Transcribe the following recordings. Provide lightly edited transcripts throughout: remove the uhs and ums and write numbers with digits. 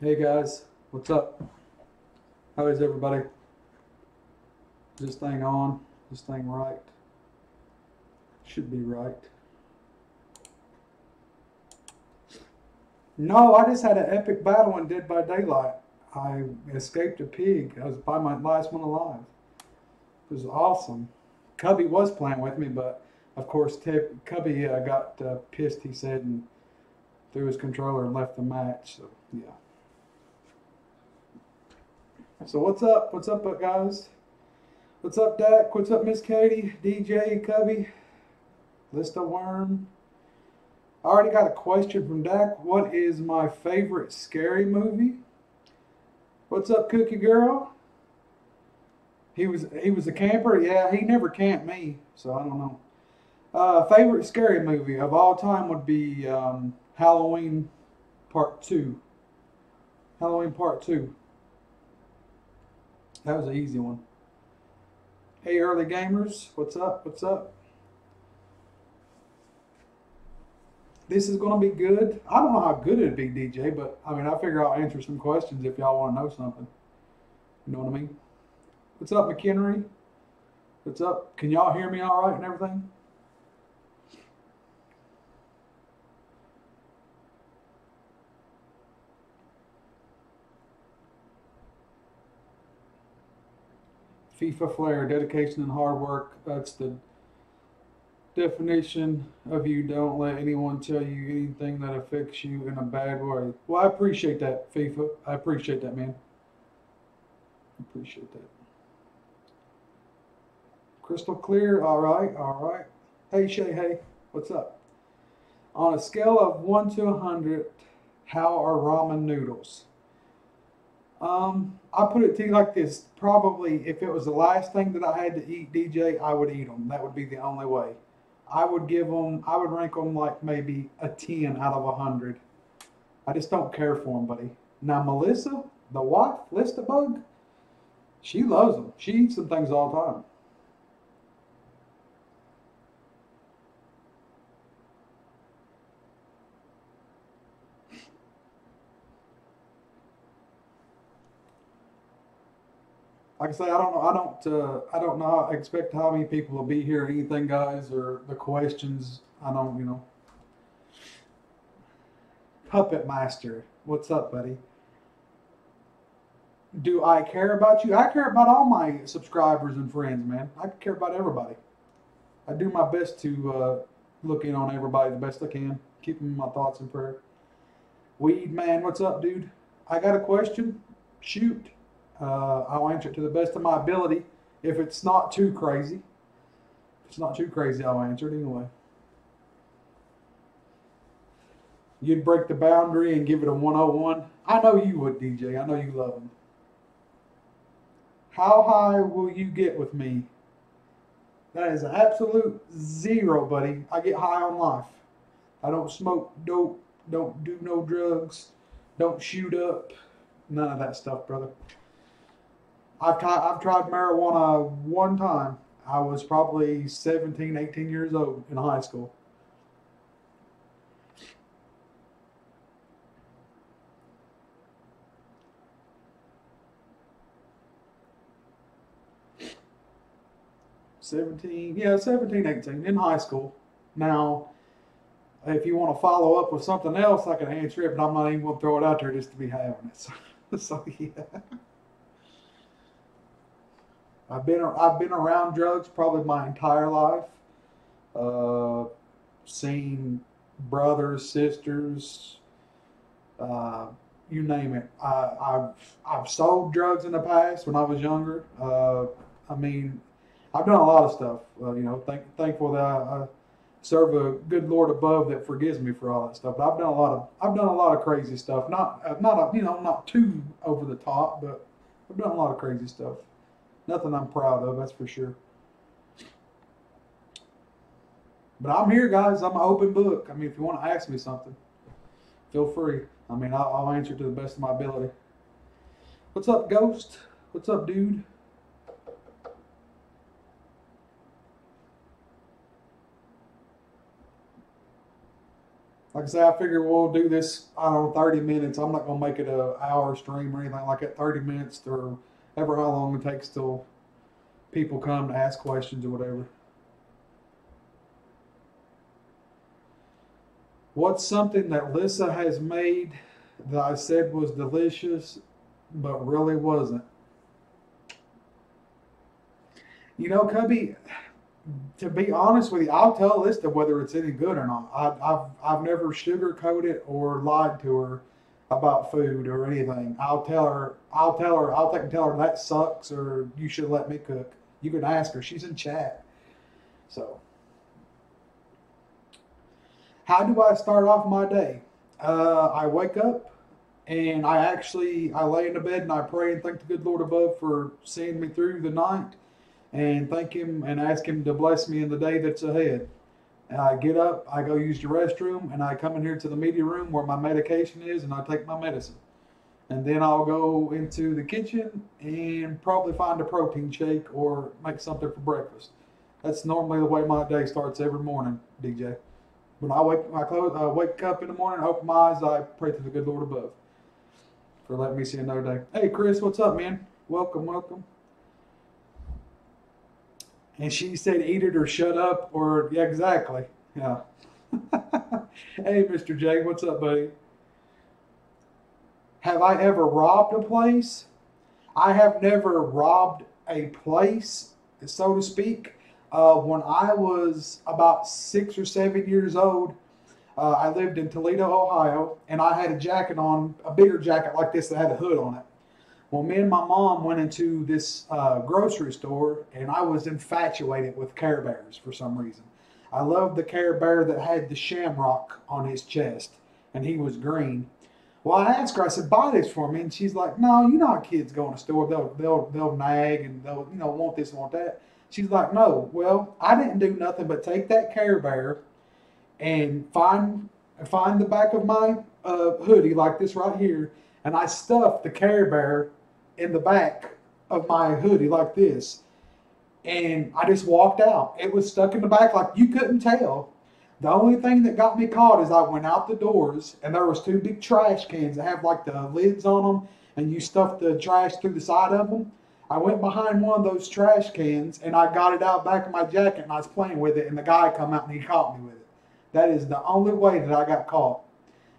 Hey guys, what's up? How is everybody? Is this thing on? This thing right? Should be right. No, I just had an epic battle in Dead by Daylight. I escaped a pig. I was by my last one alive. It was awesome. Cubby was playing with me, but of course Cubby got pissed, he said, and threw his controller and left the match. So yeah. So what's up? What's up, guys? What's up, Dak? What's up, Miss Katie? DJ, Cubby, List of Worm. I already got a question from Dak. What is my favorite scary movie? What's up, Cookie Girl? He was a camper. Yeah, he never camped me, so I don't know. Favorite scary movie of all time would be Halloween Part Two. Halloween Part Two. That was an easy one. Hey, early gamers, what's up? What's up? This is going to be good. I don't know how good it'd be, DJ, but I mean, I figure I'll answer some questions if y'all want to know something. You know what I mean? What's up, McHenry? What's up? Can y'all hear me all right and everything? FIFA Flair, dedication and hard work. That's the definition of you. Don't let anyone tell you anything that affects you in a bad way. Well, I appreciate that, FIFA. I appreciate that, man. I appreciate that. Crystal clear. All right, all right. Hey, Shay, hey, what's up? On a scale of 1 to 100, how are ramen noodles? I put it to you like this. Probably, if it was the last thing that I had to eat, DJ, I would eat them. That would be the only way. I would rank them like maybe a 10 out of 100. I just don't care for them, buddy. Now, Melissa, the wife, Lista Bug, she loves them. She eats them things all the time. Like I say, I don't know. I expect how many people will be here, or anything, guys, or the questions. I don't. Puppet Master, what's up, buddy? Do I care about you? I care about all my subscribers and friends, man. I care about everybody. I do my best to look in on everybody the best I can, keep them in my thoughts and prayer. Weed man, what's up, dude? I got a question. Shoot. I'll answer it to the best of my ability. If it's not too crazy, if it's not too crazy, I'll answer it anyway. You'd break the boundary and give it a 101. I know you would, DJ. I know you love them. How high will you get with me? That is an absolute zero, buddy. I get high on life. I don't smoke dope, don't do no drugs, don't shoot up, none of that stuff, brother. I've tried marijuana one time. I was probably 17, 18 years old in high school. 17, yeah, 17, 18 in high school. Now, if you want to follow up with something else, I can answer it, but I'm not even going to throw it out there just to be having it. So yeah, I've been around drugs probably my entire life. Uh, Seen brothers, sisters, uh, you name it. I've sold drugs in the past when I was younger. I mean, I've done a lot of stuff. Thankful that I serve a good Lord above that forgives me for all that stuff. But I've done a lot of crazy stuff. Not too over the top, but I've done a lot of crazy stuff. Nothing I'm proud of, that's for sure. But I'm here, guys. I'm an open book. I mean, if you want to ask me something, feel free. I mean, I'll answer to the best of my ability. What's up, Ghost? What's up, dude? Like I say, I figure we'll do this, I don't know, 30 minutes. I'm not going to make it an hour stream or anything like that. 30 minutes or ever how long it takes till people come to ask questions or whatever. What's something that Lissa has made that I said was delicious, but really wasn't? You know, Cubby, to be honest with you, I'll tell Lista whether it's any good or not. I've never sugarcoated or lied to her about food or anything. I'll take and tell her that sucks or you should let me cook. You can ask her. She's in chat. So, how do I start off my day? I wake up and I lay in the bed and I pray and thank the good Lord above for seeing me through the night and thank Him and ask Him to bless me in the day that's ahead. And I get up, I go use the restroom, and I come in here to the media room where my medication is, and I take my medicine. And then I'll go into the kitchen and probably find a protein shake or make something for breakfast. That's normally the way my day starts every morning, DJ. When I wake up in the morning, open my eyes, I pray to the good Lord above for letting me see another day. Hey, Chris, what's up, man? Welcome, welcome. And she said, eat it or shut up, or, yeah, exactly. Yeah. Hey, Mr. J, what's up, buddy? Have I ever robbed a place? I have never robbed a place, so to speak. When I was about 6 or 7 years old, I lived in Toledo, Ohio, and I had a jacket on, a bigger jacket like this that had a hood on it. Well, me and my mom went into this grocery store, and I was infatuated with Care Bears for some reason. I loved the Care Bear that had the shamrock on his chest, and he was green. Well, I asked her, I said, buy this for me, and she's like, no, you know how kids go in a store, they'll nag and they'll want this and want that. She's like, no. Well, I didn't do nothing but take that Care Bear and find the back of my hoodie like this right here, and I stuffed the Care Bear in the back of my hoodie like this, and I just walked out. It was stuck in the back like you couldn't tell. The only thing that got me caught is I went out the doors and there was two big trash cans that have like the lids on them, and you stuff the trash through the side of them. I went behind one of those trash cans and I got it out back of my jacket and I was playing with it, and the guy come out and he caught me with it. That is the only way that I got caught.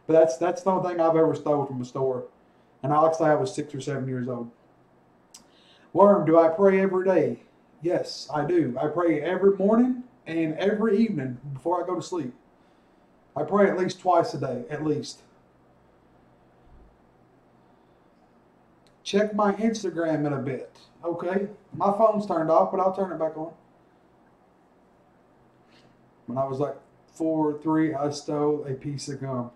But that's the only thing I've ever stole from a store. And I like to say I was 6 or 7 years old. Worm, do I pray every day? Yes, I do. I pray every morning and every evening before I go to sleep. I pray at least twice a day, at least. Check my Instagram in a bit. Okay, my phone's turned off, but I'll turn it back on. When I was like 4 or 3, I stole a piece of gum.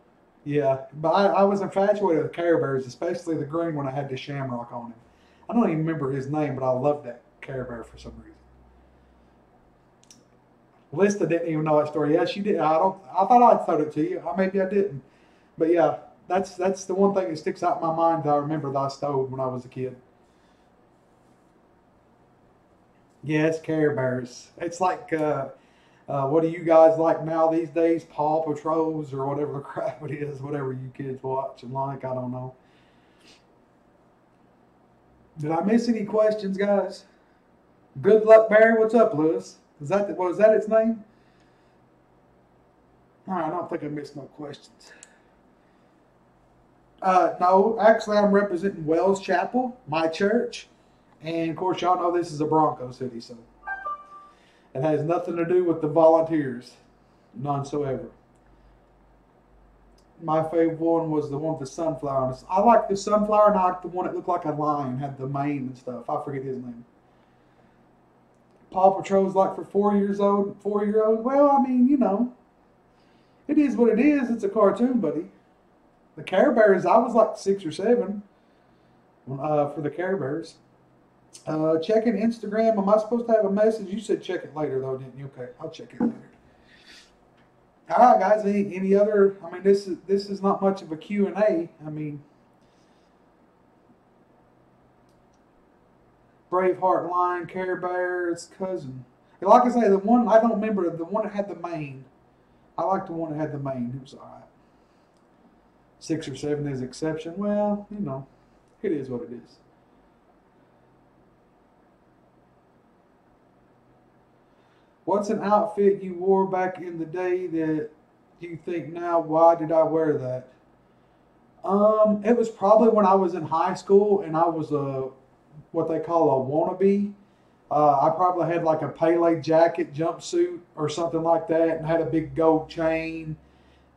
Yeah, but I was infatuated with Care Bears, especially the green one that had the shamrock on him. I don't even remember his name, but I loved that Care Bear for some reason. Lista didn't even know that story. Yeah, she did. I thought I'd told it to you. Maybe I didn't. But yeah, that's the one thing that sticks out in my mind that I remember that I stole when I was a kid. Yeah, it's Care Bears. It's like, what do you guys like now these days? Paw Patrols or whatever the crap it is, whatever you kids watch and like, I don't know. Did I miss any questions, guys? Good Luck Bear, what's up, Lewis? Was that its name? All right, I don't think I missed no questions. No, actually, I'm representing Wells Chapel, my church, and of course, y'all know this is a Bronco city, so it has nothing to do with the Volunteers, none so ever. My favorite one was the one with the sunflower on it. I like the sunflower, and I like the one that looked like a lion, had the mane and stuff. I forget his name. Paw Patrol's like for 4-year-olds. Well, I mean, it is what it is. It's a cartoon, buddy. The Care Bears, I was like 6 or 7 for the Care Bears. Checking Instagram. Am I supposed to have a message? You said check it later, though, didn't you? Okay, I'll check it later. All right, guys. Any other? I mean, this is not much of a Q&A. I mean, Braveheart Lion, Care Bear, its cousin. And like I say, the one I don't remember, the one that had the mane. I like the one that had the mane. It was all right. 6 or 7 is exception. Well, it is what it is. What's an outfit you wore back in the day that you think now, why did I wear that? It was probably when I was in high school and I was a what they call a wannabe. I probably had like a Pele jacket jumpsuit or something like that, and had a big gold chain,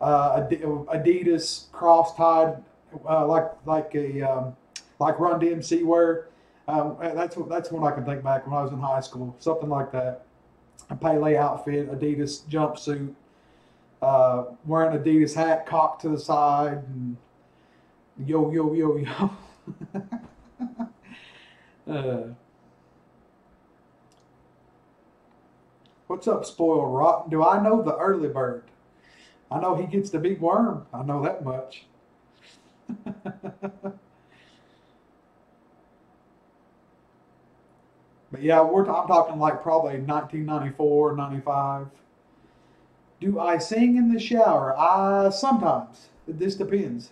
Adidas cross tied, like Run DMC wear. That's when I can think back when I was in high school, something like that. A Pele outfit, Adidas jumpsuit, wearing Adidas hat cocked to the side, and yo yo yo yo. uh, what's up, spoiled rotten? Do I know the early bird? I know he gets the big worm. I know that much. But yeah, I'm talking like probably 1994, 95. Do I sing in the shower? Sometimes. This depends.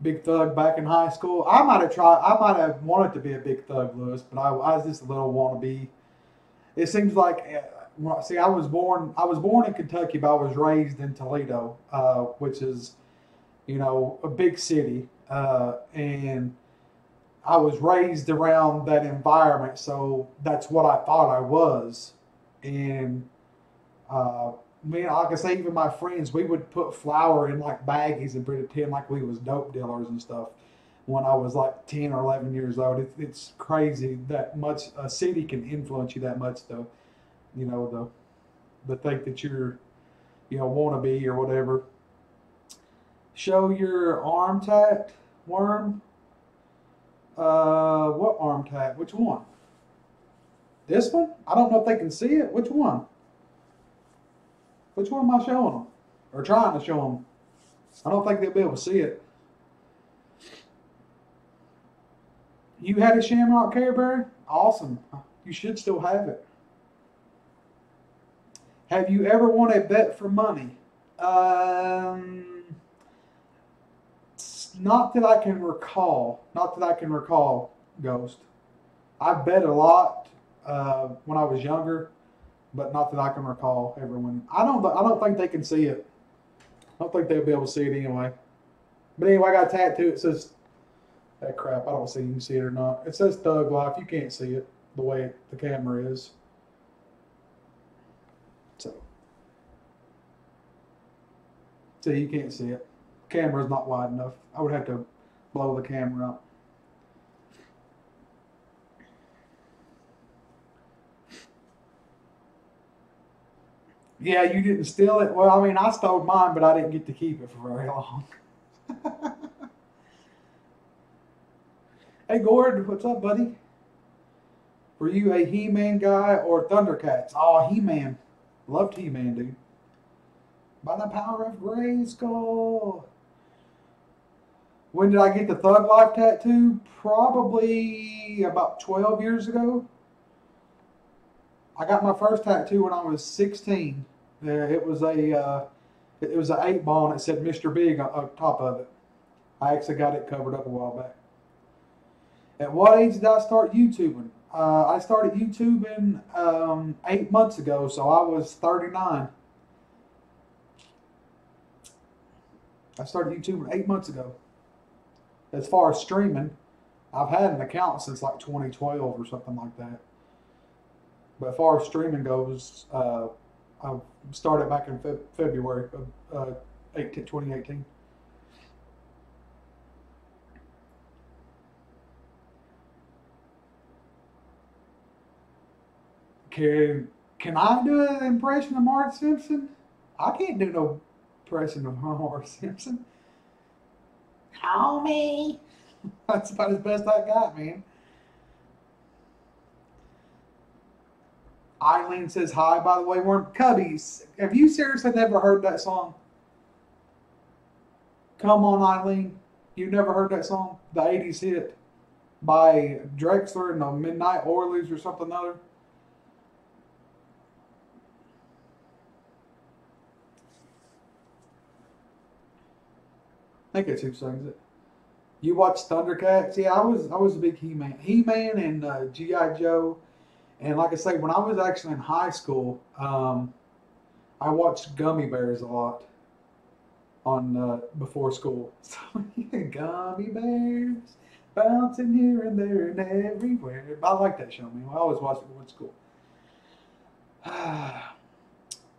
Big Thug back in high school. I might have wanted to be a Big Thug, Lewis, but I was just a little wannabe. It seems like, see, I was born in Kentucky, but I was raised in Toledo, which is, a big city, and I was raised around that environment, so that's what I thought I was. And me, like I say, even my friends, we would put flour in like baggies and pretend like we was dope dealers and stuff. When I was like 10 or 11 years old, it's crazy that much a city can influence you that much. The think that you're, want to be or whatever. Show your arm tat, worm. What arm tat? Which one? This one? I don't know if they can see it. Which one? Which one am I showing them? Or trying to show them? I don't think they'll be able to see it. You had a Shamrock Care Bear? Awesome. You should still have it. Have you ever won a bet for money? Not that I can recall. Not that I can recall, Ghost. I bet a lot when I was younger, but not that I can recall ever winning. I don't think they can see it. I don't think they'll be able to see it anyway. But anyway, I got a tattoo. It says, that crap. I don't see if you can see it or not. It says Thug Life. You can't see it the way the camera is. So you can't see it. Camera's not wide enough. I would have to blow the camera up. Yeah, you didn't steal it. Well, I mean, I stole mine, but I didn't get to keep it for very long. Hey, Gord, what's up, buddy? Were you a He-Man guy or Thundercats? Oh, He-Man. Loved He-Man, dude. By the power of Grayskull. When did I get the Thug Life tattoo? Probably about 12 years ago. I got my first tattoo when I was 16. It was an 8 ball and it said Mr. Big on top of it. I actually got it covered up a while back. At what age did I start YouTubing? I started YouTubing 8 months ago, so I was 39. I started YouTubing 8 months ago. As far as streaming, I've had an account since like 2012 or something like that. But as far as streaming goes, I started back in February of 2018. Can I do an impression of Mark Simpson? I can't do no impression of Mark Simpson. Homie. That's about as best I got, man. Eileen says hi, by the way. We're Cubbies. Have you seriously never heard that song? Come on, Eileen. You've never heard that song? The 80s hit by Drexler and the Midnight Oilers or something other? I think that's who sings it. You watch Thundercats? Yeah, I was a big He-Man and GI Joe. And like I say, when I was actually in high school, I watched Gummy Bears a lot on before school. So yeah, Gummy Bears bouncing here and there and everywhere. I like that show, man. I always watched it before school.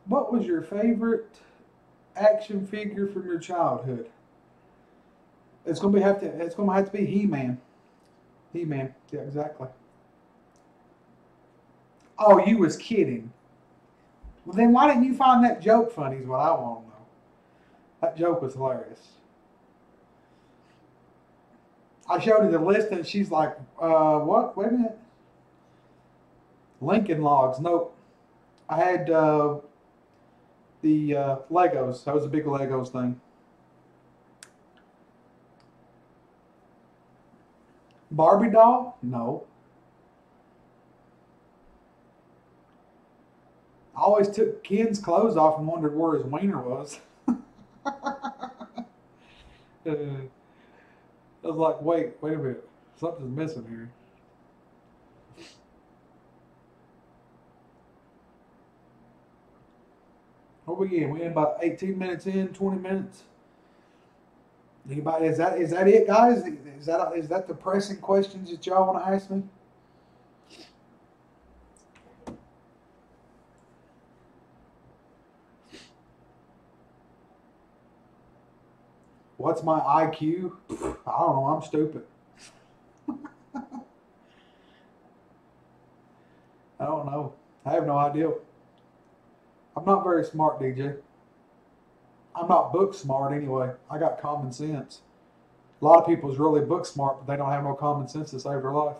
What was your favorite action figure from your childhood? It's gonna have to be He-Man. He-Man. Yeah, exactly. Oh, you was kidding. Well, then why didn't you find that joke funny? Is what I want to know. That joke was hilarious. I showed her the list and she's like, what? Wait a minute. Lincoln Logs. Nope. I had the Legos. That was a big Legos thing. Barbie doll? No. I always took Ken's clothes off and wondered where his wiener was. I was like, wait a minute. Something's missing here. What we in? We in about 18 minutes in, 20 minutes. Anybody? Is that it, guys? Is that the pressing questions that y'all want to ask me? What's my IQ? I don't know. I'm stupid. I don't know. I have no idea. I'm not very smart, DJ. I'm not book smart anyway. I got common sense. A lot of people is really book smart, but they don't have no common sense to save their life.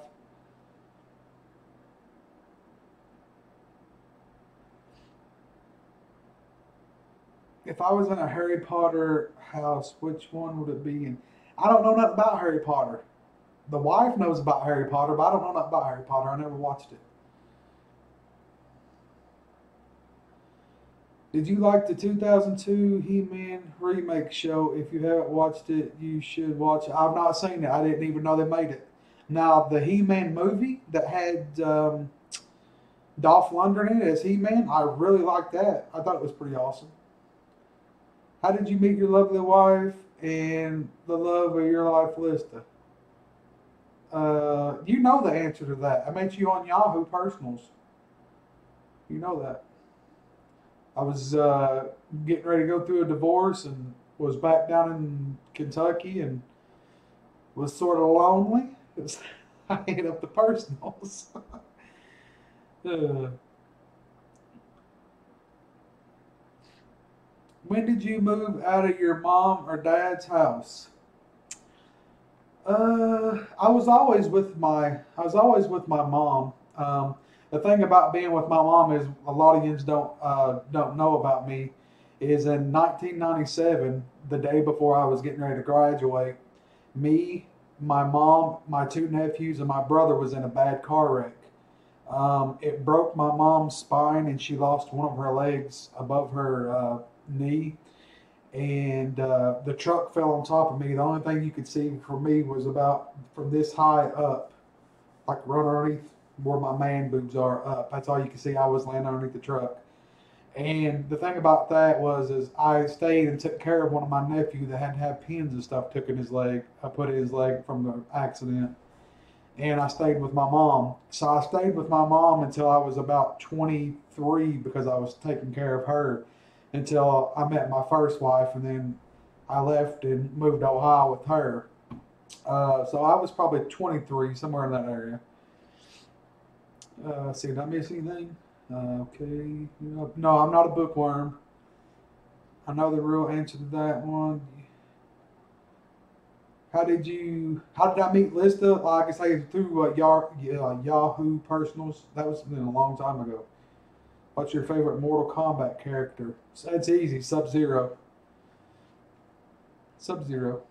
If I was in a Harry Potter house, which one would it be in? I don't know nothing about Harry Potter. The wife knows about Harry Potter, but I don't know nothing about Harry Potter. I never watched it. Did you like the 2002 He-Man remake show? If you haven't watched it, you should watch it. I've not seen it. I didn't even know they made it. Now, the He-Man movie that had Dolph Lundgren in it as He-Man, I really liked that. I thought it was pretty awesome. How did you meet your lovely wife and the love of your life, Lista? You know the answer to that. I met you on Yahoo Personals. You know that. I was getting ready to go through a divorce and was back down in Kentucky and was sort of lonely. I hit up the personals. uh, when did you move out of your mom or dad's house? I was always with my mom. The thing about being with my mom is a lot of yous don't know about me. Is in 1997, the day before I was getting ready to graduate, me, my mom, my two nephews, and my brother was in a bad car wreck. It broke my mom's spine, and she lost one of her legs above her knee, and the truck fell on top of me. The only thing you could see for me was about from this high up, like run underneath where my man boobs are up. That's all you could see. I was laying underneath the truck. And the thing about that was, is I stayed and took care of one of my nephew that had to have pins and stuff took in his leg. I put in his leg from the accident, and I stayed with my mom. So I stayed with my mom until I was about 23 because I was taking care of her until I met my first wife, and then I left and moved to Ohio with her. So I was probably 23, somewhere in that area. See, did I miss anything? Okay. No, I'm not a bookworm. I know the real answer to that one. How did I meet Lista? Like I say, through Yahoo Personals. That was been a long time ago. What's your favorite Mortal Kombat character? So it's easy. Sub Zero. Sub Zero.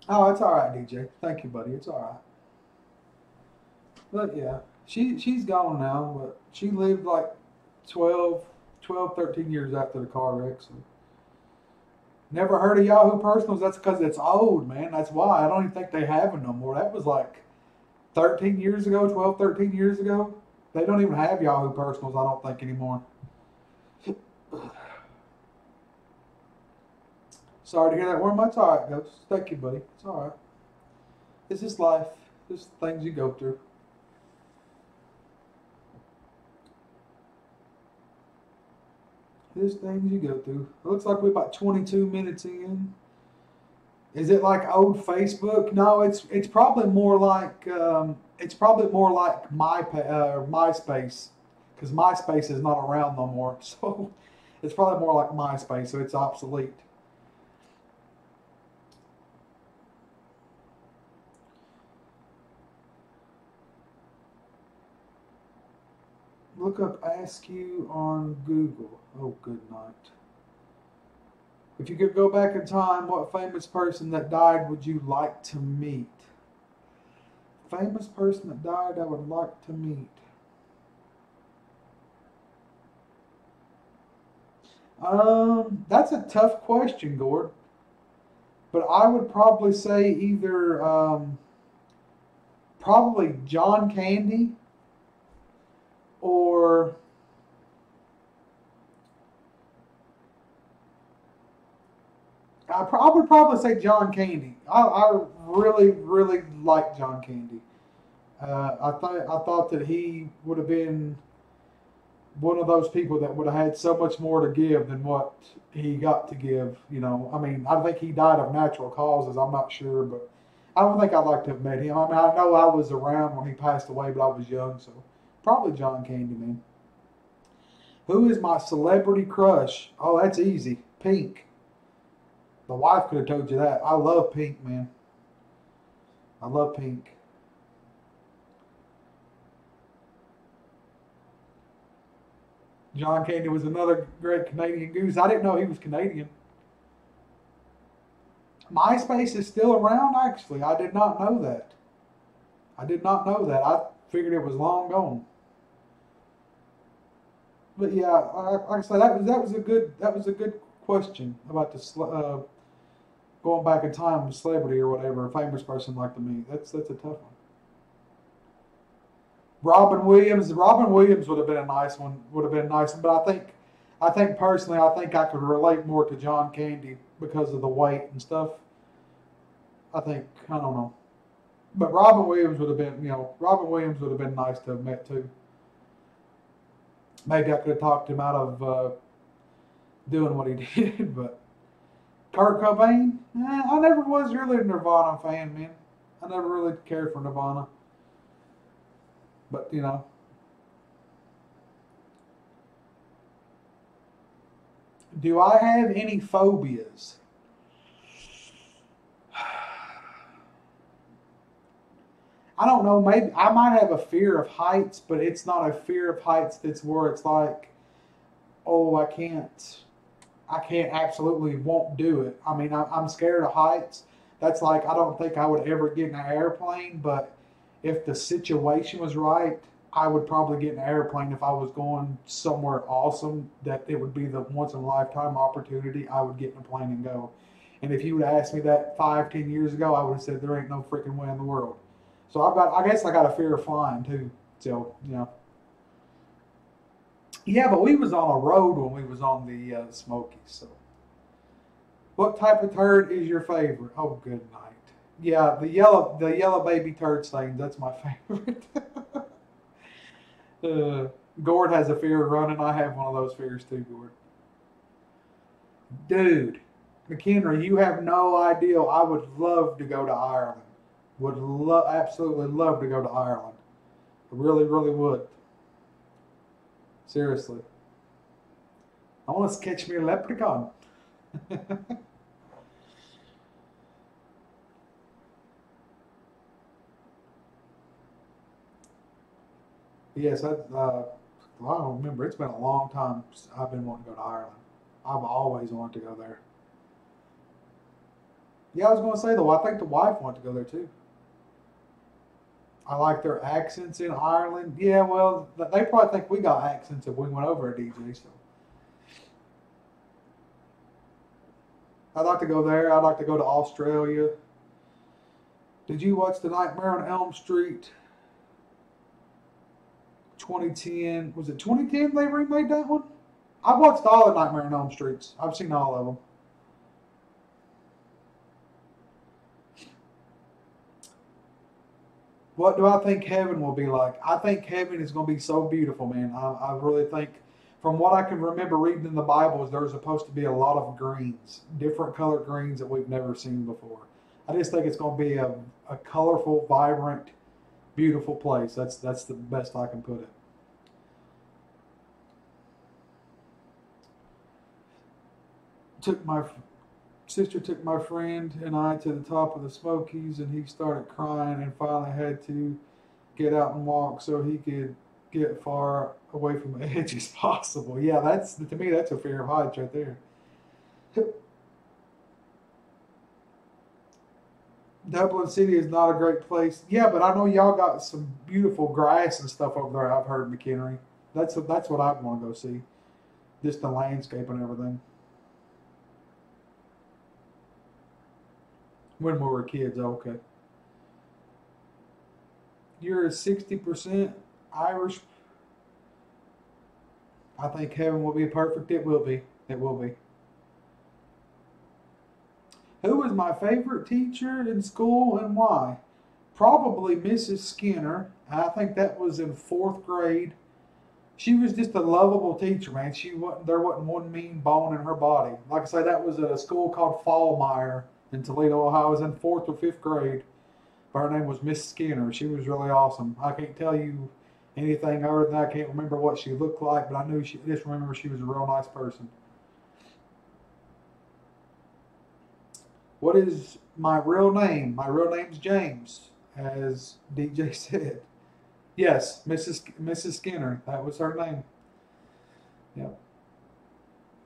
Oh, it's all right, DJ. Thank you, buddy. It's all right. But yeah, she's gone now. But she lived like 12, 12, 13 years after the car wreck. So. Never heard of Yahoo Personals. That's because it's old, man. That's why. I don't even think they have them no more. That was like 13 years ago, 12, 13 years ago. They don't even have Yahoo Personals, I don't think, anymore. Sorry to hear that, Worm. That's all right, Ghost. Thank you, buddy. It's all right. It's just life. Just things you go through. Just things you go through. It looks like we're about 22 minutes in. Is it like old Facebook? No, it's probably more like MySpace, because MySpace is not around no more. So it's probably more like MySpace. So it's obsolete. Look up Askew on Google. Oh, good night. If you could go back in time, what famous person that died would you like to meet? Famous person that died I would like to meet. That's a tough question, Gord. But I would probably say either probably John Candy or I would probably say John Candy. I really, really like John Candy. I thought that he would have been one of those people that would have had so much more to give than what he got to give. You know, I mean, I think he died of natural causes. I'm not sure, but I don't think I'd like to have met him. I mean, I know I was around when he passed away, but I was young, so probably John Candy, man. Who is my celebrity crush? Oh, that's easy. Pink. The wife could have told you that. I love Pink, man. I love Pink. John Candy was another great Canadian goose. I didn't know he was Canadian. MySpace is still around, actually. I did not know that. I did not know that. I figured it was long gone. But yeah, like I said, that was a good question about the going back in time, celebrity or whatever, a famous person like to meet. That's a tough one. Robin Williams. Robin Williams would have been a nice one. Would have been a nice one. But I think personally, I think I could relate more to John Candy because of the weight and stuff. I don't know. But Robin Williams would have been, Robin Williams would have been nice to have met too. Maybe I could have talked him out of doing what he did. But Kurt Cobain, I never was really a Nirvana fan, man. I never really cared for Nirvana. But do I have any phobias? I don't know. Maybe I might have a fear of heights, but it's not a fear of heights that's where it's like, oh, I can't absolutely won't do it. I mean, I'm scared of heights. That's like I don't think I would ever get in an airplane, but if the situation was right, I would probably get in an airplane if I was going somewhere awesome that it would be the once in a lifetime opportunity. I would get in a plane and go. And if you would have asked me that 5, 10 years ago, I would have said there ain't no freaking way in the world. So I guess I got a fear of flying too. So yeah, but we was on a road when we was on the Smokies. So, what type of turd is your favorite? Oh, good night. Yeah, the yellow baby turd stains. That's my favorite. Gord has a fear of running. I have one of those fears too, Gord. Dude, McHenry, you have no idea. I would love to go to Ireland. Would absolutely love to go to Ireland. I really, really would. Seriously. I want to catch me a leprechaun. Yes, well, I don't remember. It's been a long time since I've been wanting to go to Ireland. I've always wanted to go there. Yeah, I was going to say though, I think the wife wanted to go there too. I like their accents in Ireland. Yeah, well, they probably think we got accents if we went over a DJ. So I'd like to go there. I'd like to go to Australia. Did you watch The Nightmare on Elm Street 2010? Was it 2010 they remade that one? I've watched all the Nightmare on Elm Streets. I've seen all of them. What do I think heaven will be like? I think heaven is going to be so beautiful, man. I really think, from what I can remember reading in the Bible, is there's supposed to be a lot of greens, different colored greens that we've never seen before. I just think it's going to be a colorful, vibrant, beautiful place. That's the best I can put it. Took my sister took my friend and I to the top of the Smokies, and he started crying and finally had to get out and walk so he could get far away from the edge as possible. Yeah, that's to me that's a fear of heights right there. Dublin City is not a great place. Yeah, but I know y'all got some beautiful grass and stuff over there. I've heard McHenry. That's what I'd want to go see. Just the landscape and everything. When we were kids, okay. You're 60% Irish. I think heaven will be perfect. It will be. It will be. Who was my favorite teacher in school and why? Probably Mrs. Skinner. I think that was in fourth grade. She was just a lovable teacher, man. There wasn't one mean bone in her body. Like I say, that was at a school called Fallmeyer in Toledo, Ohio. I was in fourth or fifth grade. But her name was Miss Skinner. She was really awesome. I can't tell you anything other than that. I can't remember what she looked like, but I just remember she was a real nice person. What is my real name? My real name's James, as DJ said. Yes, Mrs. Skinner. That was her name. Yep.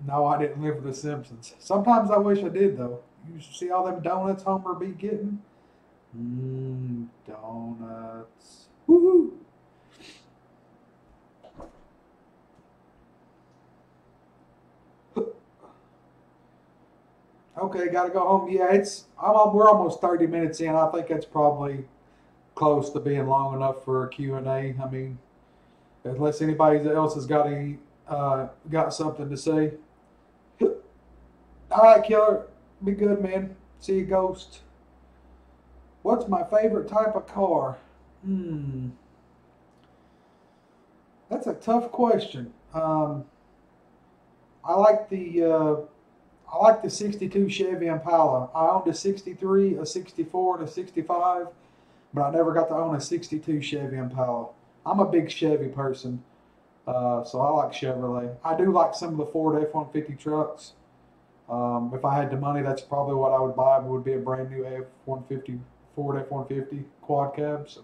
No, I didn't live with the Simpsons. Sometimes I wish I did though. You see all them donuts Homer be getting? Mmm, donuts. Woohoo! Okay, gotta go home. Yeah, we're almost 30 minutes in. I think that's probably close to being long enough for a Q and A. I mean, unless anybody else has got something to say. All right, killer. Be good, man. See you, Ghost. What's my favorite type of car? Hmm, that's a tough question. I like the uh, I like the '62 Chevy Impala. I owned a '63, a '64, and a '65, but I never got to own a '62 Chevy Impala. I'm a big Chevy person, so I like Chevrolet. I do like some of the Ford F-150 trucks. If I had the money, that's probably what I would buy. It would be a brand new F-150 Ford F-150 quad cab. So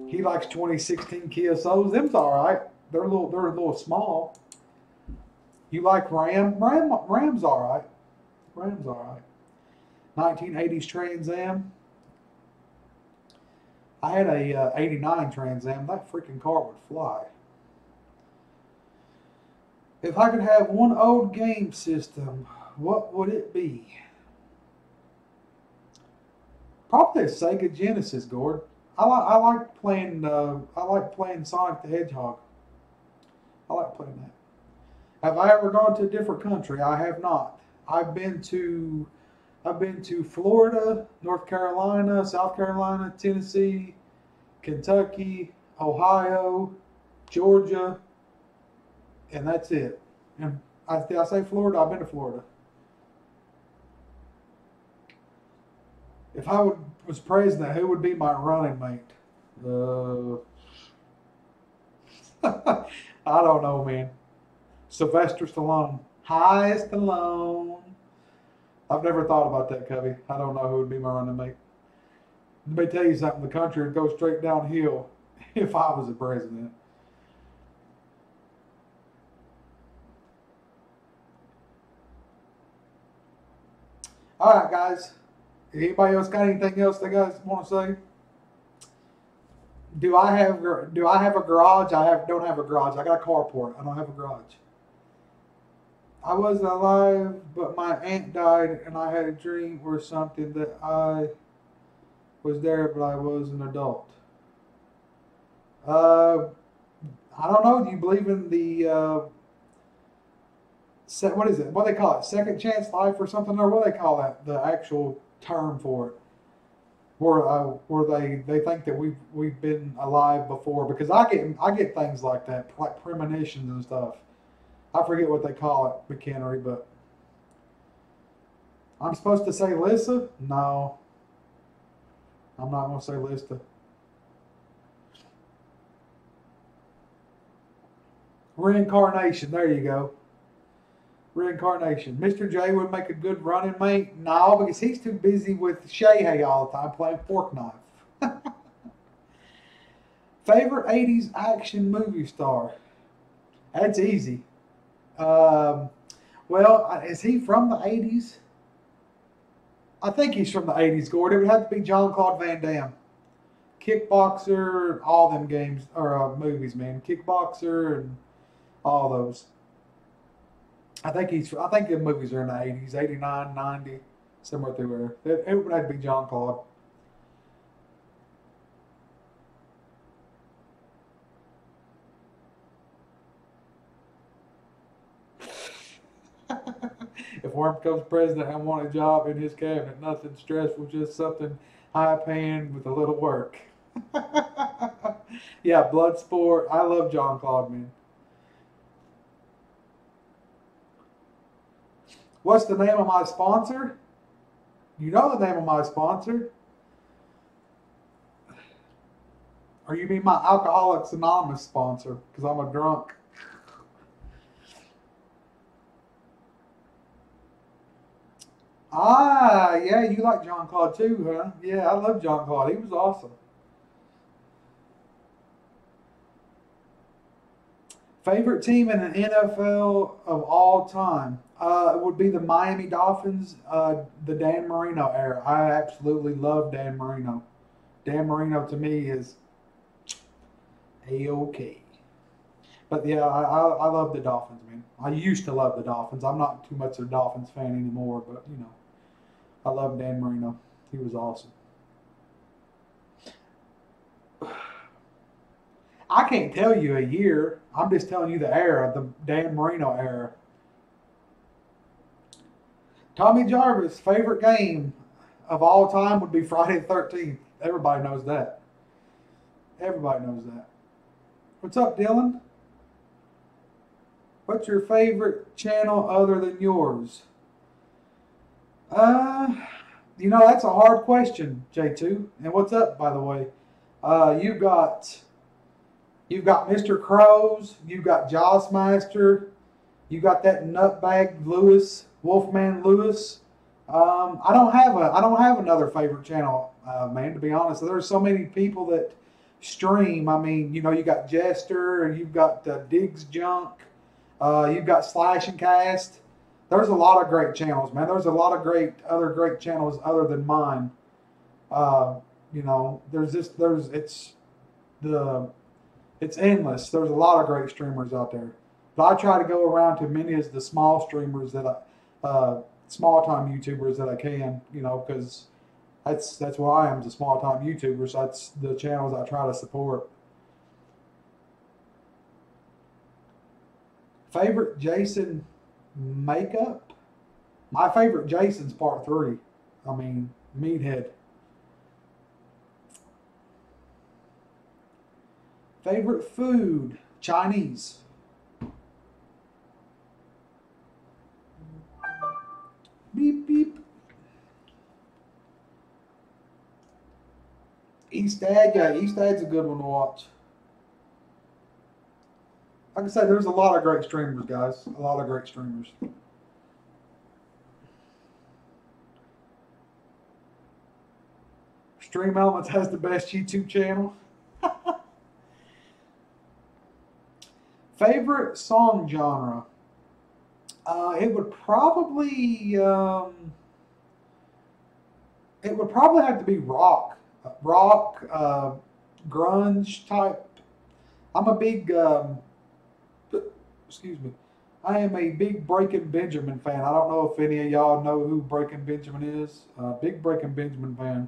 he likes 2016 Kia Soul's. Them's all right. They're a little small. You like Ram's all right. Ram's all right. 1980s Trans Am. I had a '89 Trans Am. That freaking car would fly. If I could have one old game system, what would it be? Probably a Sega Genesis, Gord. I like playing Sonic the Hedgehog. I like playing that. Have I ever gone to a different country? I have not. I've been to I've been to Florida, North Carolina, South Carolina, Tennessee, Kentucky, Ohio, Georgia, and that's it. And did I say Florida? I've been to Florida. If was president, who would be my running mate? Uh, I don't know, man. Sylvester Stallone. Hi, Stallone. I've never thought about that, Cubby. I don't know who would be my running mate. Let me tell you something. The country would go straight downhill if I was the president. All right, guys. Anybody else got anything else they guys want to say? do I have a garage? Don't have a garage. I got a carport. I don't have a garage. I wasn't alive, but my aunt died, and I had a dream or something that I was there, but I was an adult. Uh, I don't know. Do you believe in the what is it? What do they call it? Second chance life or something? Or what do they call that? The actual term for it, where they think that we've been alive before. Because I get things like that, like premonitions and stuff. I forget what they call it, McHenry, but I'm supposed to say Lissa? No, I'm not going to say Lista. Reincarnation. There you go. Reincarnation. Mr. J would make a good running mate. No, because he's too busy with Shay all the time playing fork knife. Favorite 80s action movie star? That's easy. Um, well, is he from the 80s? I think he's from the 80s, Gord. It would have to be John Claude Van Damme. Kickboxer, all them games, or movies, man. Kickboxer and all those. I think the movies are in the 80s, 89, 90, somewhere through there. It would have to be John Claude. If Worm becomes president, I want a job in his cabinet. Nothing stressful, just something high paying with a little work. Yeah, Bloodsport. I love John Claude, man. What's the name of my sponsor? You know the name of my sponsor. Or you mean my Alcoholics Anonymous sponsor? Because I'm a drunk. Ah, yeah, you like John Claude too, huh? Yeah, I love John Claude. He was awesome. Favorite team in the NFL of all time would be the Miami Dolphins, the Dan Marino era. I absolutely love Dan Marino. Dan Marino to me is a-okay. But yeah, I love the Dolphins, man. I used to love the Dolphins. I'm not too much of a Dolphins fan anymore, but you know, I love Dan Marino. He was awesome. I can't tell you a year. I'm just telling you the era, the Dan Marino era. Tommy Jarvis' favorite game of all time would be Friday the 13th. Everybody knows that. Everybody knows that. What's up, Dylan? What's your favorite channel other than yours? Uh, that's a hard question, J2. And what's up, by the way? Uh, you've got you've got Mr. Crows, you've got Joss Master, you got that nutbag Lewis, Wolfman Lewis. I don't have another favorite channel, man. To be honest, there's so many people that stream. I mean, you got Jester, and you've got Diggs Junk, you've got Slash and Cast. There's a lot of great channels, man. There's a lot of great channels other than mine. Uh, the it's endless. There's a lot of great streamers out there. But I try to go around to many as the small streamers small time YouTubers that I can, because that's what I am, as a small time YouTuber. So that's the channels I try to support. Favorite Jason makeup? My favorite Jason's part three. I mean, Meathead. Favorite food? Chinese. Beep beep. East Dad, yeah, East Dad's a good one to watch. Like I said, there's a lot of great streamers, guys. A lot of great streamers. Stream Elements has the best YouTube channel. Favorite song genre? It would probably it would probably have to be rock. Rock. grunge type. I'm a big, excuse me, I am a big Breaking Benjamin fan. I don't know if any of y'all know who Breaking Benjamin is. Big Breaking Benjamin fan.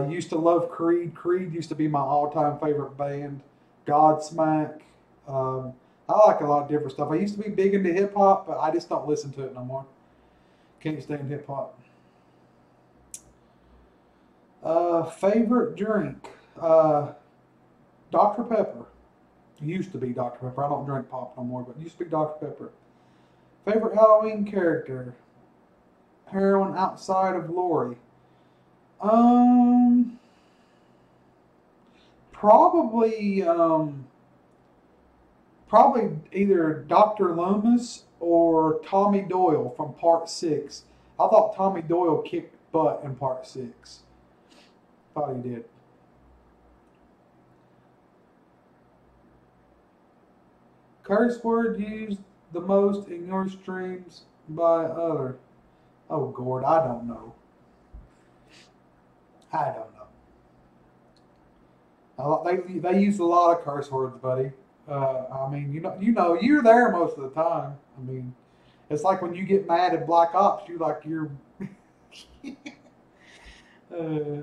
Used to love Creed. Creed used to be my all-time favorite band. Godsmack. Um, I like a lot of different stuff. I used to be big into hip hop, but I just don't listen to it no more. Can't stand hip hop. Favorite drink? Dr. Pepper. It used to be Dr. Pepper. I don't drink pop no more, but it used to be Dr. Pepper. Favorite Halloween character? Heroine outside of Lori. Um, probably, probably either Dr. Loomis or Tommy Doyle from Part 6. I thought Tommy Doyle kicked butt in Part 6. Thought he did. Curse word used the most in your streams by other. Oh, Gord, I don't know. I don't know. They use a lot of curse words, buddy. I mean, you're there most of the time. I mean, it's like when you get mad at Black Ops, you're. uh,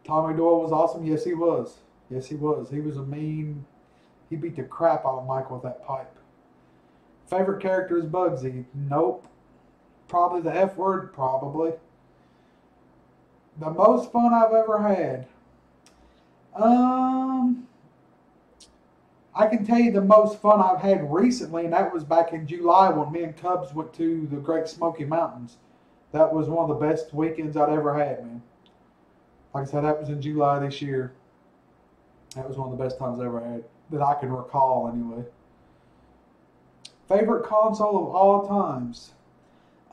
Tommy Doyle was awesome. Yes, he was. Yes, he was. He was a mean. He beat the crap out of Mike with that pipe. Favorite character is Bugsy. Nope. Probably the F word. Probably. The most fun I've ever had. Um, I can tell you the most fun I've had recently, and that was back in July when me and Cubs went to the Great Smoky Mountains. That was one of the best weekends I'd ever had, man. Like I said, that was in July this year. That was one of the best times I ever had that I can recall, anyway. Favorite console of all times.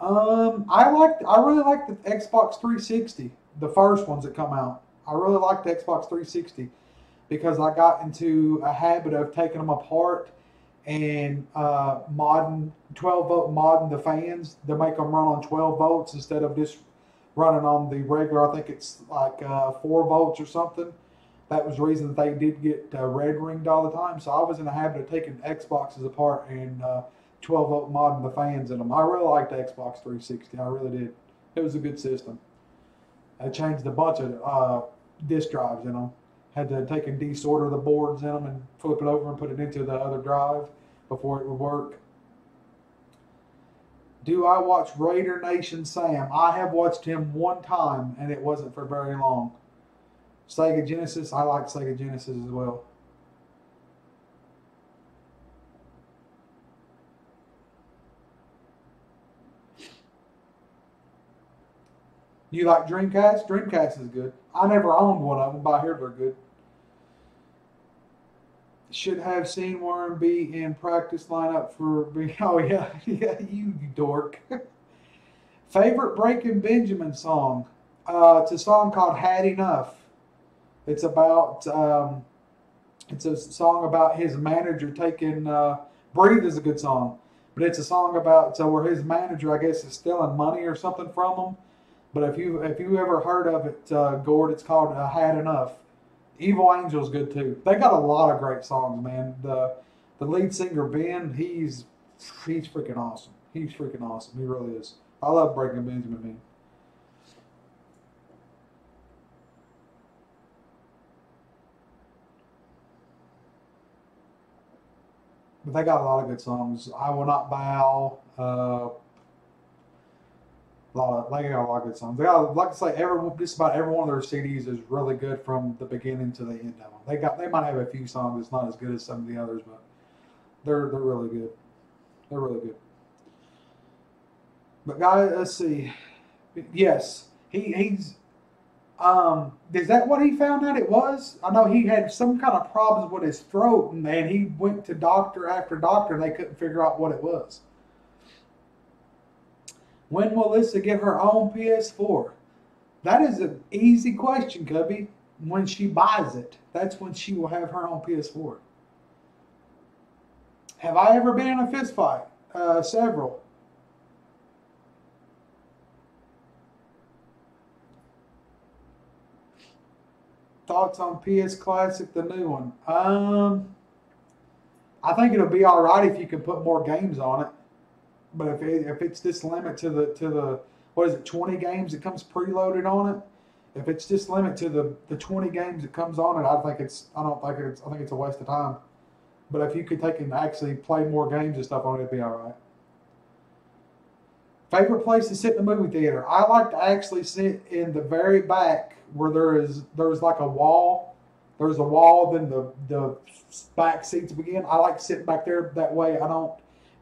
I really liked the Xbox 360, the first ones that come out. I really liked the Xbox 360 because I got into a habit of taking them apart and modding 12-volt modding the fans to make them run on 12 volts instead of just running on the regular. I think it's like 4 volts or something. That was the reason that they did get red ringed all the time. So I was in the habit of taking Xboxes apart and 12-volt modding the fans in them. I really liked the Xbox 360. I really did. It was a good system. I changed a bunch of disk drives in them. Had to take and desolder the boards in them and flip it over and put it into the other drive before it would work. Do I watch Raider Nation Sam? I have watched him one time, and it wasn't for very long. Sega Genesis, I like Sega Genesis as well. You like Dreamcast? Dreamcast is good. I never owned one of them, but I hear they're good. Should have seen Warren be in practice lineup for being. Oh yeah, yeah, you dork. Favorite Breaking Benjamin song? It's a song called "Had Enough." It's about. It's a song about his manager taking. "Breathe" is a good song, but it's a song about where his manager, I guess, is stealing money or something from him. But if you ever heard of it, Gord, it's called "Had Enough." Evil Angel's good too. They got a lot of great songs, man. The lead singer Ben, he's freaking awesome. He's freaking awesome. He really is. I love Breaking Benjamin, man. But they got a lot of good songs. I Will Not Bow. They got a lot of good songs. They got, like I say, just about every one of their CDs is really good from the beginning to the end of them. They might have a few songs that's not as good as some of the others, but they're really good. They're really good. But guys, let's see. Yes, he's is that what he found out it was? I know he had some kind of problems with his throat, and man, he went to doctor after doctor, and they couldn't figure out what it was. When will Lisa get her own PS4? That is an easy question, Cubby. When she buys it, that's when she will have her own PS4. Have I ever been in a fist fight? Several. Thoughts on PS Classic, the new one? I think it'll be all right if you can put more games on it. But if it's just limit to the what is it, 20 games that comes preloaded on it? If it's just limit to the 20 games that comes on it, I think it's a waste of time. But if you could take and actually play more games and stuff on it, it'd be all right. Favorite place to sit in the movie theater? I like to actually sit in the very back where there's like a wall. There's a wall, then the back seats begin. I like sitting back there that way. I don't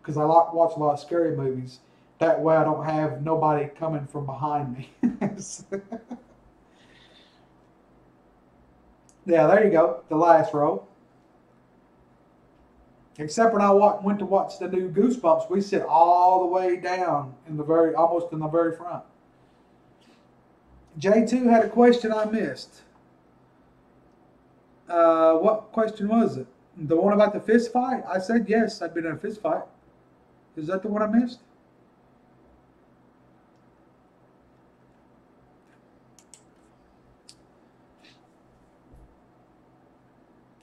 because I like to watch a lot of scary movies. That way I don't have nobody coming from behind me. Yeah, there you go. The last row. Except when I went to watch the new Goosebumps, we sit all the way down in the almost in the very front. J2 had a question I missed. What question was it? The one about the fist fight? I said yes, I've been in a fist fight. Is that the one I missed?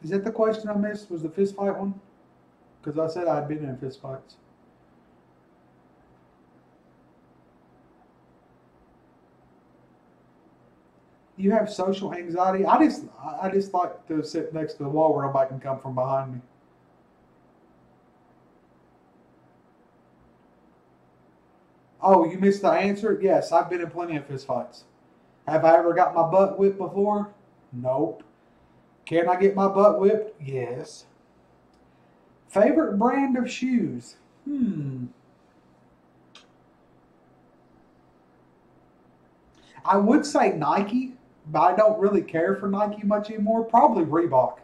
Is that the question I missed? Was the fist fight one? Because I said I'd been in fist fights. You have social anxiety. I just like to sit next to the wall where nobody can come from behind me. Oh, you missed the answer? Yes, I've been in plenty of fist fights. Have I ever got my butt whipped before? Nope. Can I get my butt whipped? Yes. Favorite brand of shoes? I would say Nike, but I don't really care for Nike much anymore. Probably Reebok.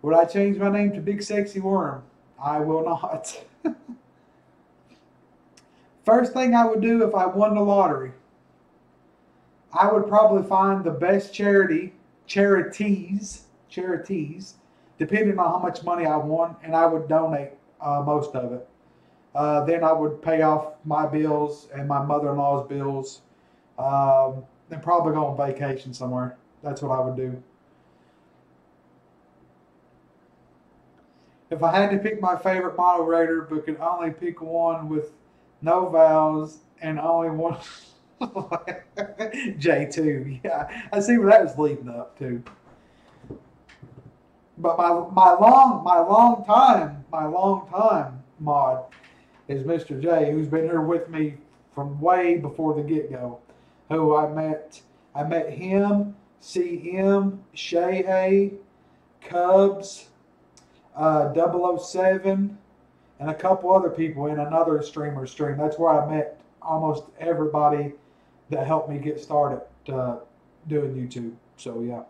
Would I change my name to Big Sexy Worm? I will not. First thing I would do if I won the lottery, I would probably find the best charities, depending on how much money I won, and I would donate most of it. Then I would pay off my bills and my mother-in-law's bills, and probably go on vacation somewhere. That's what I would do. If I had to pick my favorite moderator, but could only pick one with no vowels and only one J2, yeah, I see where that was leading up to. But my long time mod is Mr. J, who's been here with me from way before the get go. Who I met him, CM, Shay, Cubs, 007, and a couple other people in another streamer stream. That's where I met almost everybody that helped me get started doing YouTube. So yeah.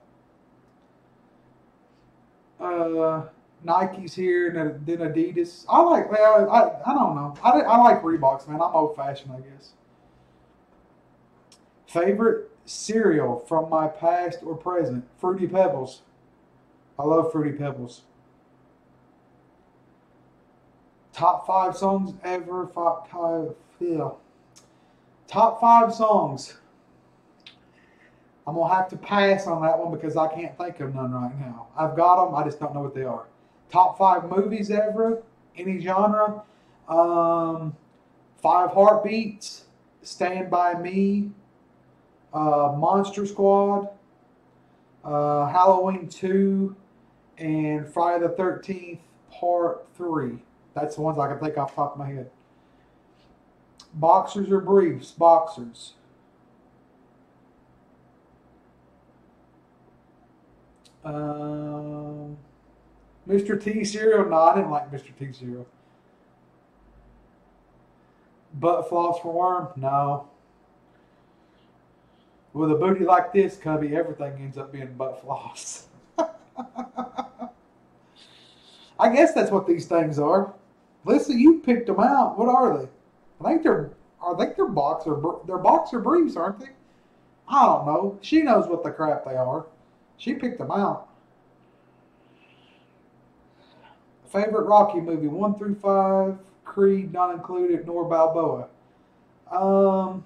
Nike's here, and then Adidas. I don't know. I like Reeboks, man. I'm old fashioned, I guess. Favorite cereal from my past or present? Fruity Pebbles. I love Fruity Pebbles. Top five songs ever. Yeah. Top five songs. I'm gonna have to pass on that one because I can't think of none right now. I've got them, I just don't know what they are. Top five movies ever, any genre. Five Heartbeats, Stand by Me, Monster Squad, Halloween 2, and Friday the 13th Part 3. That's the ones I can think off the top of my head. Boxers or briefs? Boxers. Mr. T cereal? No, I didn't like Mr. T cereal. Butt floss for worm? No. With a booty like this, Cubby, everything ends up being butt floss. I guess that's what these things are. Listen, you picked them out. What are they? I think they're boxer briefs, aren't they? I don't know. She knows what the crap they are. She picked them out. Favorite Rocky movie, 1 through 5, Creed not included, nor Balboa. Um,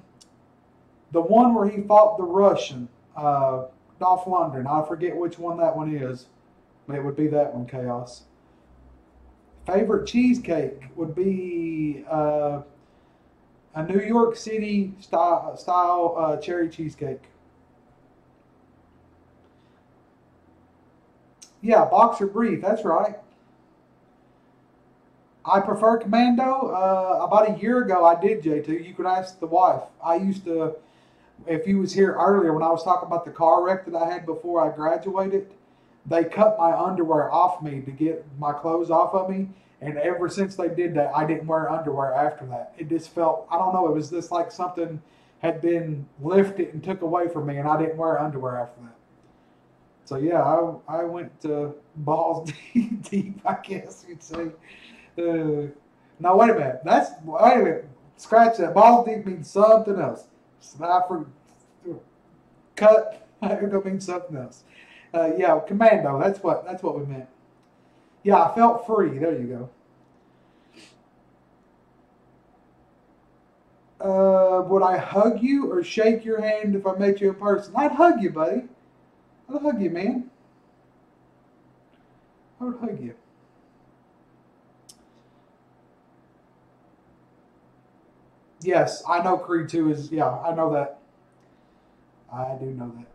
The one where he fought the Russian, Dolph Lundgren. I forget which one that one is. It would be that one, Chaos. Favorite cheesecake would be a New York City style cherry cheesecake. Yeah, boxer brief. That's right. I prefer Commando. About a year ago, I did J2. You could ask the wife. I used to, if you was here earlier when I was talking about the car wreck that I had before I graduated, they cut my underwear off me to get my clothes off of me. And ever since they did that, I didn't wear underwear after that. It just felt, I don't know, it was just like something had been lifted and took away from me, and I didn't wear underwear after that. So yeah, I went to balls deep, I guess you'd say. No, wait a minute. Wait a minute. Scratch that. Balls deep means something else. I for cut. It don't mean something else. Yeah, Commando. That's what we meant. Yeah, I felt free. There you go. Would I hug you or shake your hand if I met you in person? I'd hug you, buddy. I'd hug you, man. I would hug you. Yes, I know Creed 2 is, yeah, I know that. I do know that.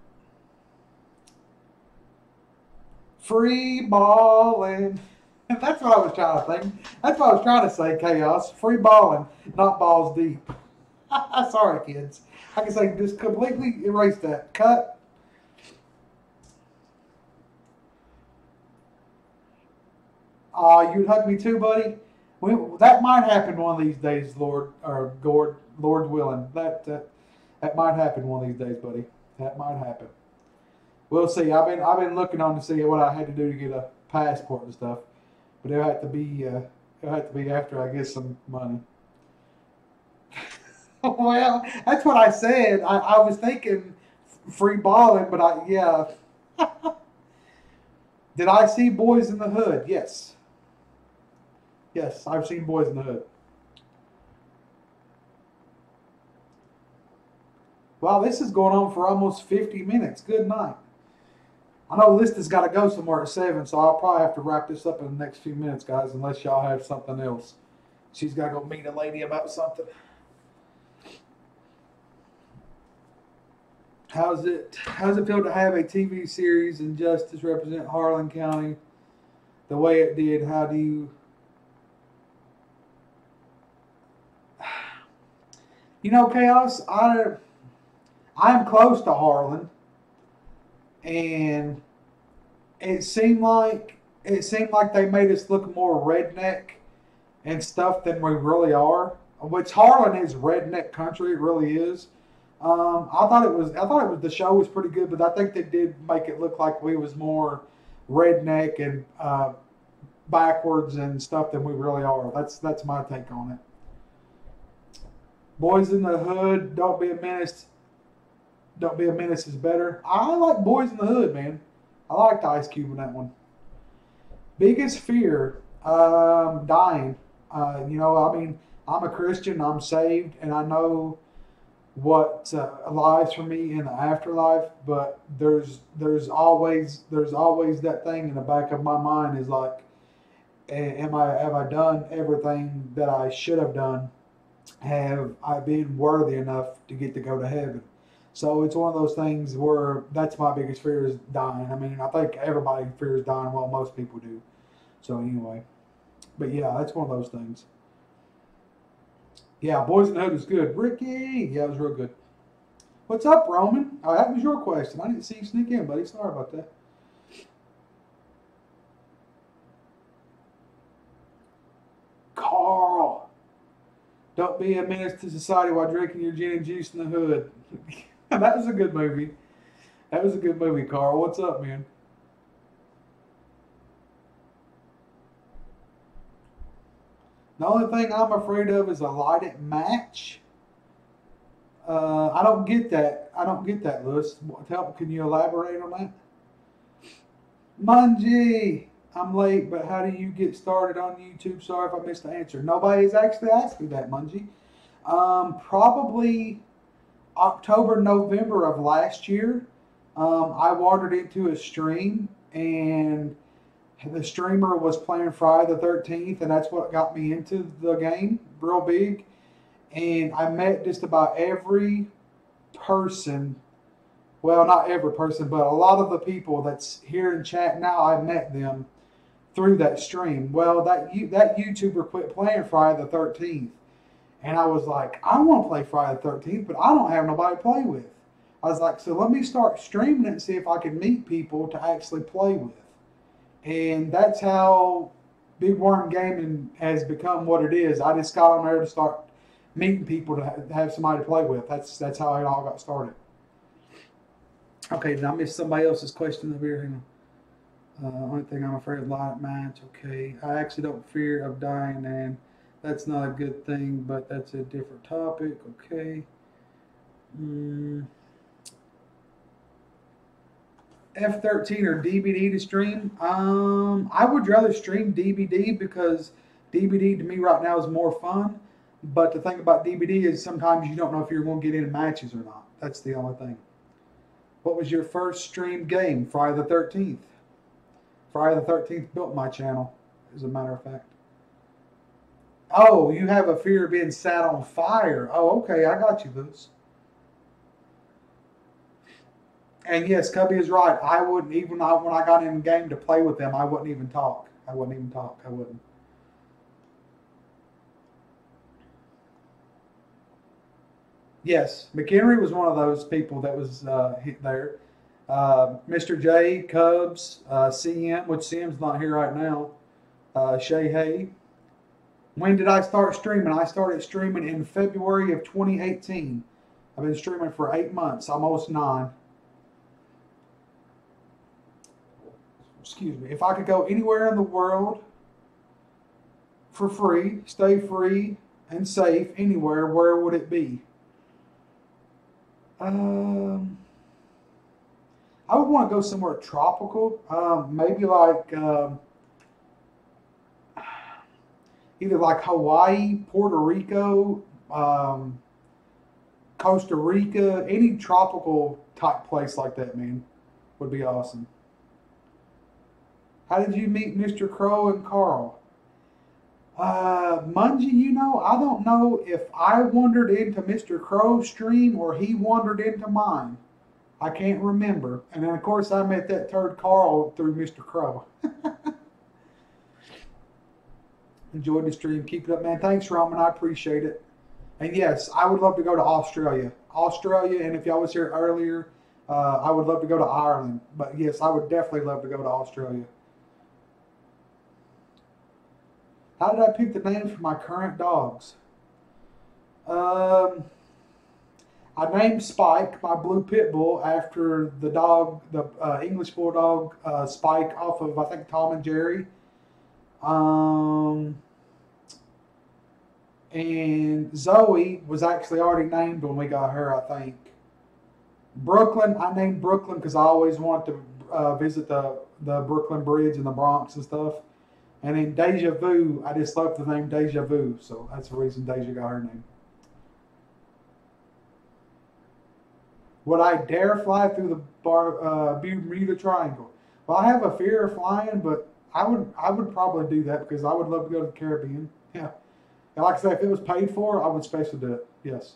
Free balling. That's what I was trying to think. That's what I was trying to say, Chaos. Free balling, not balls deep. Sorry, kids. I can say just completely erase that. Cut. You'd hug me too, buddy. That might happen one of these days, Lord or Lord willing. That might happen one of these days, buddy. That might happen. We'll see. I've been looking on to see what I had to do to get a passport and stuff, but it'll have to be after I get some money. Well, that's what I said. I was thinking free balling, but yeah. Did I see Boys in the Hood? Yes. Yes, I've seen Boys in the Hood. Wow, this is going on for almost 50 minutes. Good night. I know Lista's got to go somewhere at 7, so I'll probably have to wrap this up in the next few minutes, guys, unless y'all have something else. She's got to go meet a lady about something. How's it feel to have a TV series and Justice represent Harlan County the way it did? How do you Chaos? I'm close to Harlan, and it seemed like they made us look more redneck and stuff than we really are. Which Harlan is redneck country, it really is. I thought the show was pretty good, but I think they did make it look like we was more redneck and backwards and stuff than we really are. That's my take on it. Boys in the Hood, Don't Be a Menace. Don't Be a Menace is better. I like Boys in the Hood, man. I liked Ice Cube in that one. Biggest fear, dying. I mean, I'm a Christian. I'm saved, and I know what lies for me in the afterlife. But there's always that thing in the back of my mind is like, have I done everything that I should have done? Have I been worthy enough to get to go to heaven? So it's one of those things where that's my biggest fear is dying. I mean, I think everybody fears dying. Well, most people do. So anyway, but yeah, that's one of those things. Yeah, Boys in the Hood is good. Ricky, yeah, it was real good. What's up, Roman? Oh, that was your question. I didn't see you sneak in, buddy. Sorry about that. Carl, don't be a menace to society while drinking your gin and juice in the hood. That was a good movie. That was a good movie, Carl. What's up, man? The only thing I'm afraid of is a lighted match. I don't get that. I don't get that, Lewis. Can you elaborate on that? Mungie, I'm late, but how do you get started on YouTube? Sorry if I missed the answer. Nobody's actually asked me that, Mungie. Probably October, November of last year, I wandered into a stream, and the streamer was playing Friday the 13th, and that's what got me into the game real big. And I met just about every person. Well, not every person, but a lot of the people that's here in chat now, I met them through that stream. Well, that YouTuber quit playing Friday the 13th. And I was like, I want to play Friday the 13th, but I don't have nobody to play with. I was like, so let me start streaming it and see if I can meet people to actually play with. And that's how Big Worm Gaming has become what it is. I just got on there to start meeting people to have somebody to play with. That's how it all got started. Okay, did I miss somebody else's question over here? Hang on. Only thing I'm afraid of light match. Okay, I actually don't fear of dying, and that's not a good thing, but that's a different topic. Okay. F13 or DVD to stream? I would rather stream DVD because DVD to me right now is more fun. But the thing about DVD is sometimes you don't know if you're going to get into matches or not. That's the only thing. What was your first streamed game? Friday the 13th. Friday the 13th built my channel, as a matter of fact. Oh, you have a fear of being sat on fire. Oh, okay, I got you, Lewis. And yes, Cubby is right. I wouldn't, even when I got in the game to play with them, I wouldn't even talk. I wouldn't. Yes, McHenry was one of those people that was there. Mr. J, Cubs, CM, which CM's not here right now. Shay Hay. When did I start streaming? I started streaming in February of 2018. I've been streaming for 8 months, almost 9. Excuse me. If I could go anywhere in the world for free, stay free and safe anywhere, where would it be? I would want to go somewhere tropical. Maybe like either like Hawaii, Puerto Rico, Costa Rica, any tropical type place like that, man, would be awesome. How did you meet Mr. Crow and Carl? Mungie, you know, I don't know if I wandered into Mr. Crow's stream or he wandered into mine. I can't remember. And then, of course, I met that third Carl through Mr. Crow. Enjoyed the stream. Keep it up, man. Thanks, Roman. I appreciate it. And yes, I would love to go to Australia. And if y'all was here earlier, I would love to go to Ireland. But yes, I would definitely love to go to Australia. How did I pick the names for my current dogs? I named Spike, my blue pit bull, after the dog, the English bulldog Spike off of, I think, Tom and Jerry. And Zoe was actually already named when we got her, I think. Brooklyn, I named Brooklyn because I always wanted to visit the Brooklyn Bridge in the Bronx and stuff. And then Deja Vu, I just love the name Deja Vu, so that's the reason Deja got her name. Would I dare fly through the Bermuda Triangle? Well, I have a fear of flying, but I would probably do that because I would love to go to the Caribbean. Yeah. And like I say, if it was paid for, I would especially do it. Yes.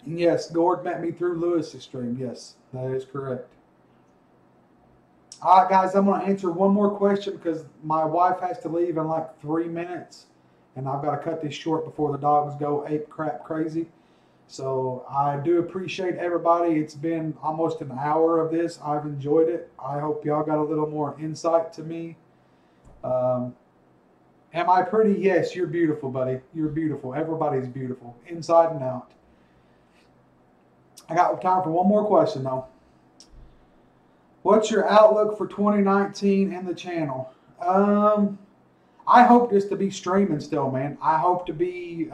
And yes, Gord met me through Lewis's stream. Yes, that is correct. All right, guys, I'm going to answer one more question because my wife has to leave in like 3 minutes. And I've got to cut this short before the dogs go ape crap crazy. So I do appreciate everybody. It's been almost an hour of this. I've enjoyed it. I hope y'all got a little more insight to me. Am I pretty? Yes, you're beautiful, buddy. You're beautiful. Everybody's beautiful, inside and out. I got time for one more question, though. What's your outlook for 2019 and the channel? I hope just to be streaming still, man. I hope to be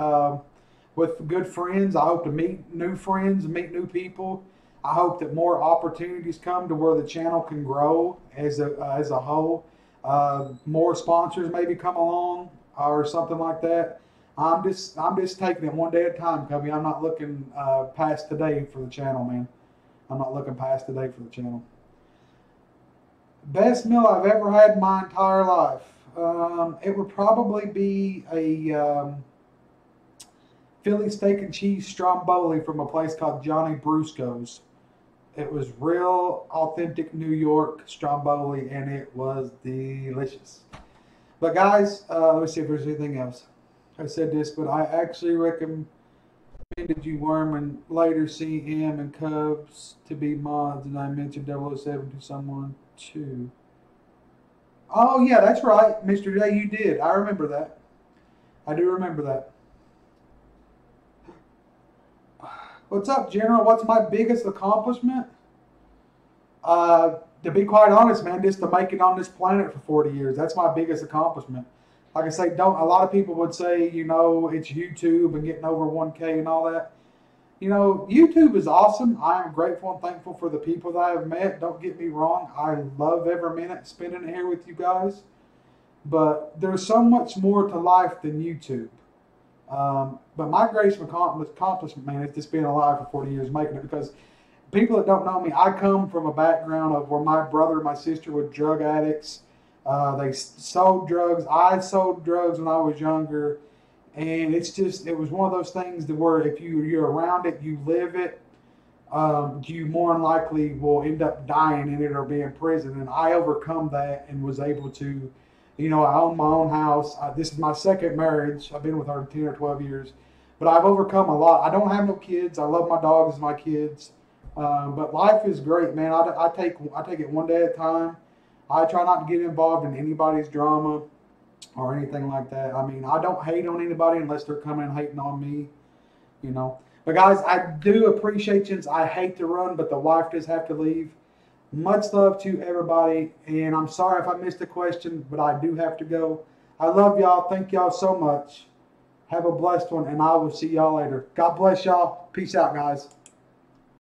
with good friends. I hope to meet new friends, meet new people. I hope that more opportunities come to where the channel can grow as a whole. More sponsors maybe come along or something like that. I'm just taking it one day at a time, Cubby. I'm not looking past today for the channel, man. I'm not looking past today for the channel. Best meal I've ever had in my entire life. It would probably be a Philly steak and cheese stromboli from a place called Johnny Brusco's. It was real authentic New York stromboli, and it was delicious. But guys, let me see if there's anything else. I said this, but I actually recommended you Worm and later CM and Cubs to be mods, and I mentioned 007 to someone too. Oh yeah, that's right, Mr. J. You did. I remember that. I do remember that. What's up, General? What's my biggest accomplishment? To be quite honest, man, just to make it on this planet for 40 years. That's my biggest accomplishment. Like I say, don't. A lot of people would say, you know, it's YouTube and getting over 1K and all that. You know, YouTube is awesome. I am grateful and thankful for the people that I have met. Don't get me wrong. I love every minute spending here with you guys. But there's so much more to life than YouTube. But my greatest accomplishment, man, is just being alive for 40 years, making it. Because people that don't know me, I come from a background of where my brother and my sister were drug addicts. They sold drugs. I sold drugs when I was younger. And it's just, it was one of those things that where if you're around it, you live it, you more than likely will end up dying in it or be in prison. And I overcome that and was able to, you know, I own my own house. This is my second marriage. I've been with her 10 or 12 years. But I've overcome a lot. I don't have no kids. I love my dogs as my kids. But life is great, man. I take it one day at a time. I try not to get involved in anybody's drama or anything like that. I mean, I don't hate on anybody unless they're coming and hating on me, you know. But guys, I do appreciate you. I hate to run, but the wife does have to leave. Much love to everybody, and I'm sorry if I missed a question, but I do have to go. I love y'all. Thank y'all so much. Have a blessed one, and I will see y'all later. God bless y'all. Peace out, guys.